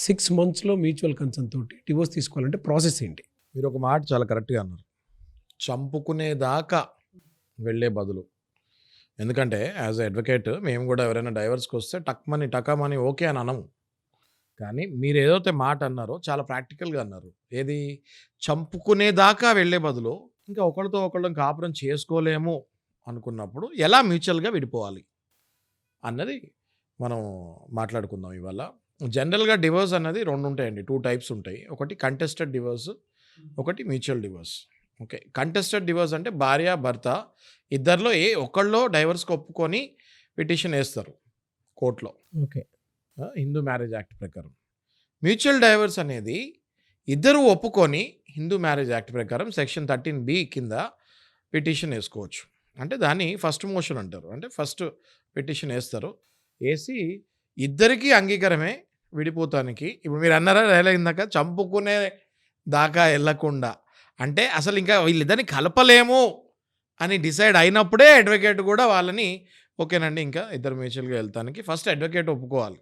6 మంత్స్‌లో mutual consent తోటి divorce తీసుకోవాలంటే ప్రాసెస్ ఏంటి? మీరు ఒక మాట చాలా కరెక్ట్గా అన్నారు. చంపుకునేదాకా వెళ్ళే బదులు, ఎందుకంటే యాజ్ ఎ అడ్వకేట్ మేము కూడా ఎవరైనా డైవర్స్కి వస్తే టకామని ఓకే అని అనము. కానీ మీరు ఏదైతే మాట అన్నారో చాలా ప్రాక్టికల్గా అన్నారు. ఏది? చంపుకునేదాకా వెళ్ళే బదులు ఇంకా ఒకరితో ఒకళ్ళం కాపురం చేసుకోలేము అనుకున్నప్పుడు ఎలా మ్యూచువల్గా విడిపోవాలి అన్నది మనం మాట్లాడుకుందాం ఇవాళ. జనరల్గా డివోర్స్ అన్నది 2 ఉంటాయండి. 2 టైప్స్ ఉంటాయి. ఒకటి కంటెస్టెడ్ డివోర్స్, ఒకటి mutual divorce. Okay. Contested divorce అంటే భార్య భర్త ఇద్దరిలో ఏ ఒక్కళ్ళో డైవర్స్కి ఒప్పుకొని పిటిషన్ వేస్తారు కోర్టులో, ఓకే. హిందూ మ్యారేజ్ యాక్ట్ ప్రకారం. మ్యూచువల్ డైవర్స్ అనేది ఇద్దరు ఒప్పుకొని హిందూ మ్యారేజ్ యాక్ట్ ప్రకారం సెక్షన్ 13B కింద పిటిషన్ వేసుకోవచ్చు. అంటే దాన్ని ఫస్ట్ మోషన్ అంటారు. అంటే ఫస్ట్ పిటిషన్ వేస్తారు. వేసి ఇద్దరికీ అంగీకారమే విడిపోతానికి. ఇప్పుడు మీరు అన్నారా ఇందాక చంపుకునే దాకా వెళ్ళకుండా, అంటే అసలు ఇంకా వీళ్ళిద్దరిని కలపలేము అని డిసైడ్ అయినప్పుడే అడ్వకేట్ కూడా వాళ్ళని ఓకేనండి ఇంకా ఇద్దరు మ్యూచువల్గా వెళ్తానికి ఫస్ట్ అడ్వకేట్ ఒప్పుకోవాలి.